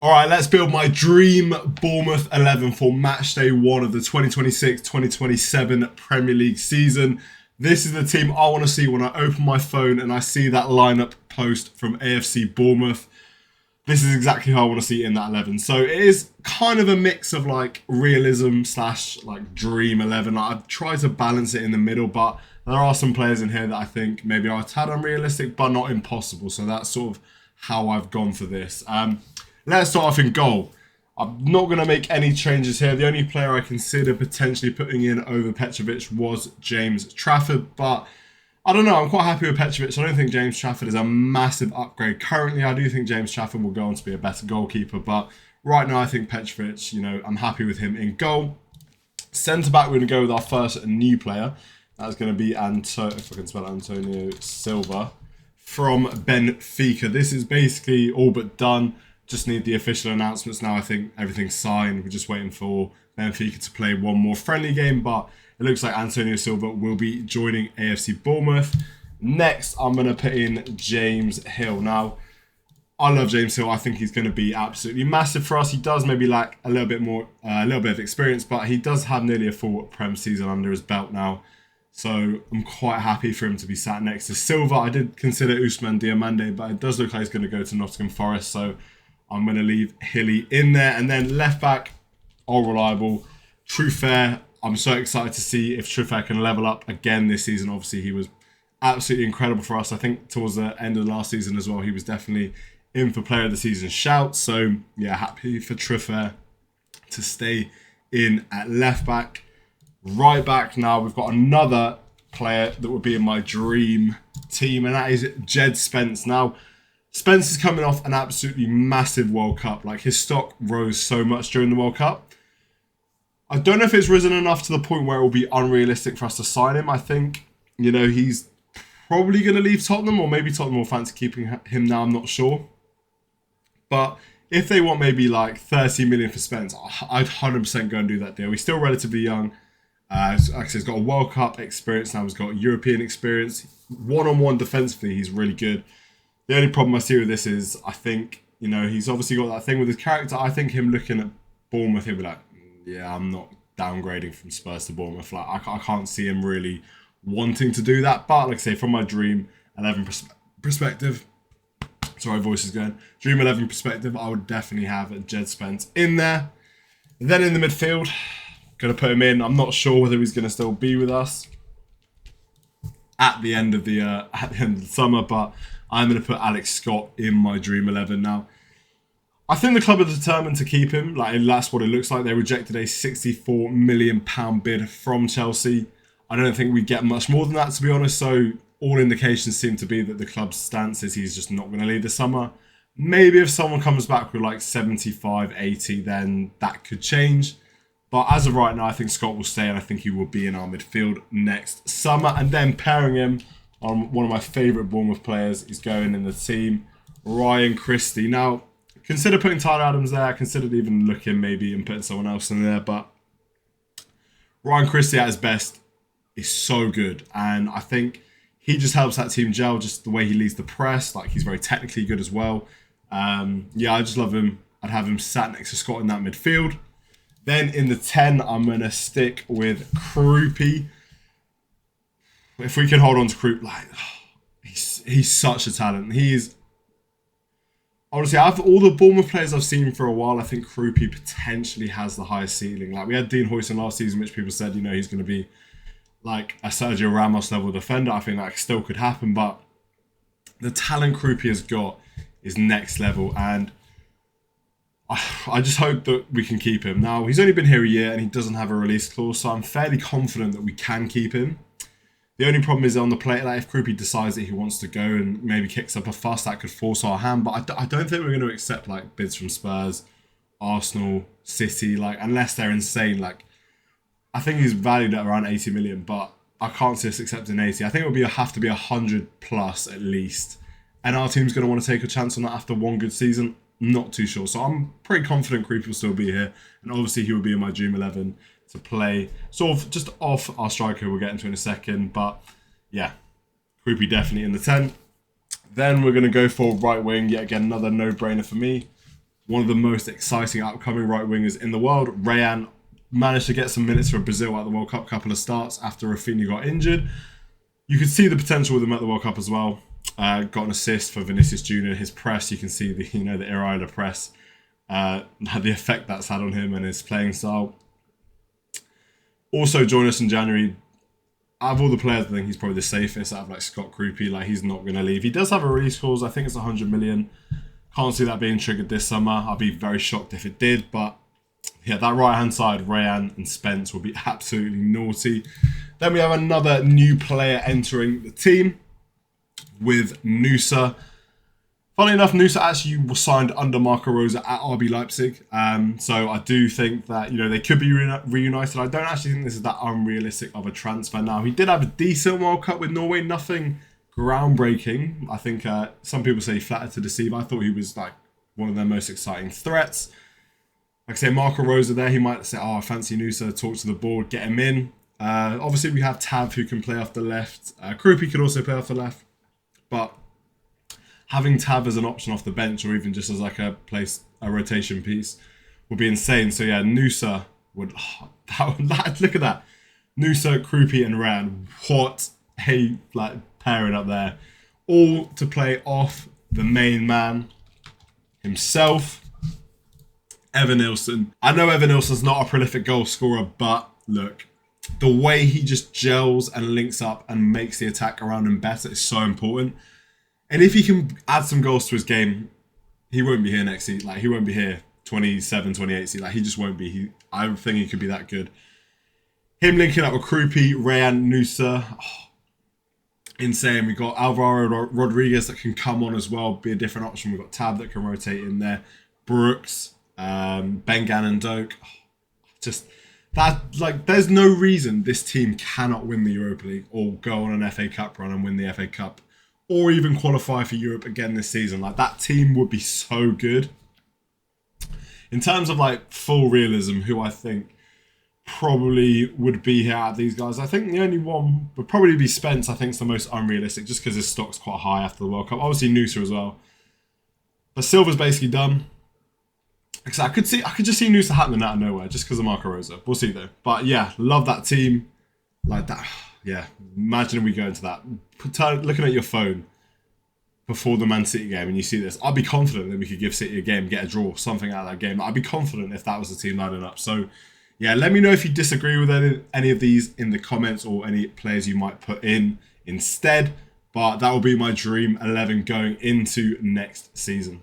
All right, let's build my dream Bournemouth 11 for match day one of the 2026-2027 Premier League season. This is the team I want to see when I open my phone and I see that lineup post from AFC Bournemouth. This is exactly how I want to see it in that 11. So it is kind of a mix of like realism slash like dream 11. I've tried to balance it in the middle, but there are some players in here that I think maybe are a tad unrealistic, but not impossible. So that's sort of how I've gone for this. Let's start off in goal. I'm not going to make any changes here. The only player I consider potentially putting in over Petrovic was James Trafford, but I don't know. I'm quite happy with Petrovic. I don't think James Trafford is a massive upgrade. Currently, I do think James Trafford will go on to be a better goalkeeper, but right now I think Petrovic, I'm happy with him in goal. Centre-back, we're going to go with our first new player. That's going to be, if I can spell it, Antonio Silva from Benfica. This is basically all but done. Just need the official announcements now. I think everything's signed. We're just waiting for Benfica to play one more friendly game, but it looks like Antonio Silva will be joining AFC Bournemouth. Next, I'm going to put in James Hill. Now, I love James Hill. I think he's going to be absolutely massive for us. He does maybe lack a little bit of experience, but he does have nearly a full Prem season under his belt now. So I'm quite happy for him to be sat next to Silva. I did consider Ousmane Diomande, but it does look like he's going to go to Nottingham Forest. So I'm going to leave Hilly in there. And then left back, all reliable. Truffert. I'm so excited to see if Truffert can level up again this season. Obviously, he was absolutely incredible for us. I think towards the end of the last season as well, he was definitely in for player of the season shout. So, yeah, happy for Truffert to stay in at left back. Right back now, we've got another player that would be in my dream team, and that is Jed Spence. Now, Spence is coming off an absolutely massive World Cup. Like, his stock rose so much during the World Cup. I don't know if it's risen enough to the point where it will be unrealistic for us to sign him. I think, he's probably going to leave Tottenham, or maybe Tottenham will fancy keeping him now. I'm not sure. But if they want maybe like 30 million for Spence, I'd 100% go and do that deal. He's still relatively young. Like I said, he's got a World Cup experience now. He's got European experience. One-on-one defensively, he's really good. The only problem I see with this is I think, he's obviously got that thing with his character. I think him looking at Bournemouth, he'll be like, yeah, I'm not downgrading from Spurs to Bournemouth. Like, I can't see him really wanting to do that. But like I say, from my Dream 11 perspective, sorry, voice is going. Dream 11 perspective, I would definitely have Jed Spence in there. Then in the midfield, going to put him in. I'm not sure whether he's going to still be with us at the end of the summer, but I'm going to put Alex Scott in my Dream 11 now. I think the club are determined to keep him. Like, that's what it looks like. They rejected a £64 million bid from Chelsea. I don't think we get much more than that, to be honest. So all indications seem to be that the club's stance is he's just not going to leave this summer. Maybe if someone comes back with like 75, 80, then that could change. But as of right now, I think Scott will stay, and I think he will be in our midfield next summer. And then pairing him on one of my favourite Bournemouth players is going in the team, Ryan Christie. Now, consider putting Tyler Adams there. I considered even looking maybe and putting someone else in there. But Ryan Christie at his best is so good. And I think he just helps that team gel, just the way he leads the press. Like, he's very technically good as well. I just love him. I'd have him sat next to Scott in that midfield. Then in the 10, I'm going to stick with Krupi. If we can hold on to Krupi, he's such a talent. Honestly, out of all the Bournemouth players I've seen for a while, I think Krupi potentially has the highest ceiling. Like, we had Dean Huijsen last season, which people said, he's going to be like a Sergio Ramos level defender. I think that still could happen, but the talent Krupi has got is next level, and I just hope that we can keep him. Now, he's only been here a year and he doesn't have a release clause, so I'm fairly confident that we can keep him. The only problem is on the play, like if Krupi decides that he wants to go and maybe kicks up a fuss, that could force our hand. But I don't think we're going to accept like bids from Spurs, Arsenal, City, like unless they're insane. Like, I think he's valued at around 80 million, but I can't see us accepting 80. I think it would have to be 100 plus at least. And our team's going to want to take a chance on that after one good season. Not too sure. So I'm pretty confident Krupi will still be here. And obviously he will be in my Dream 11 to play sort of just off our striker we'll get into in a second. But yeah, Krupi definitely in the 10. Then we're going to go for right wing. Yet again, another no-brainer for me. one of the most exciting upcoming right wingers in the world. Rayan managed to get some minutes for Brazil at the World Cup, couple of starts after Rafinha got injured. You could see the potential with him at the World Cup as well. Got an assist for Vinicius Jr. His press, you can see the the Iraida press, the effect that's had on him and his playing style. Also joined us in January. Out of all the players, I think he's probably the safest out of like Scott Krupi. Like, he's not going to leave. He does have a release clause. I think it's 100 million. Can't see that being triggered this summer. I'll be very shocked if it did. But yeah, that right-hand side, Rayan and Spence will be absolutely naughty. Then we have another new player entering the team with Nusa. Funnily enough, Nusa actually was signed under Marco Rose at RB Leipzig. So I do think that, they could be reunited. I don't actually think this is that unrealistic of a transfer now. He did have a decent World Cup with Norway. Nothing groundbreaking. I think some people say he flattered to deceive. I thought he was like one of their most exciting threats. Like I say, Marco Rose there. He might say, oh, I fancy Nusa. Talk to the board, get him in. Obviously, we have Tav who can play off the left. Krupi could also play off the left. But having Tav as an option off the bench, or even just as like a rotation piece, would be insane. So yeah, Nusa would. Look at that, Nusa, Krupi, and Ran. What a pairing up there, all to play off the main man himself, Evan Nilsson. I know Evan Nilsson's not a prolific goal scorer, but look, the way he just gels and links up and makes the attack around him better is so important. And if he can add some goals to his game, he won't be here next season. He won't be here 27, 28 season. He just won't be. I don't think he could be that good. Him linking up with Krupi, Rayan, Nusa. Insane. We've got Alvaro Rodriguez that can come on as well, be a different option. We've got Tab that can rotate in there. Brooks, Bengan and Doak. Just that, there's no reason this team cannot win the Europa League or go on an FA Cup run and win the FA Cup, or even qualify for Europe again this season. That team would be so good. In terms of full realism, who I think probably would be here out of these guys, I think the only one would probably be Spence. I think it's the most unrealistic, just because his stock's quite high after the World Cup. Obviously Nusa as well, but Silva's basically done. I could just see Nusa happening out of nowhere just because of Marco Rosa. We'll see though. But yeah, love that team. That. Yeah, imagine if we go into that. Looking at your phone before the Man City game and you see this, I'd be confident that we could give City a game, get a draw, something out of that game. I'd be confident if that was the team lining up. So yeah, let me know if you disagree with any of these in the comments, or any players you might put in instead. But that will be my dream 11 going into next season.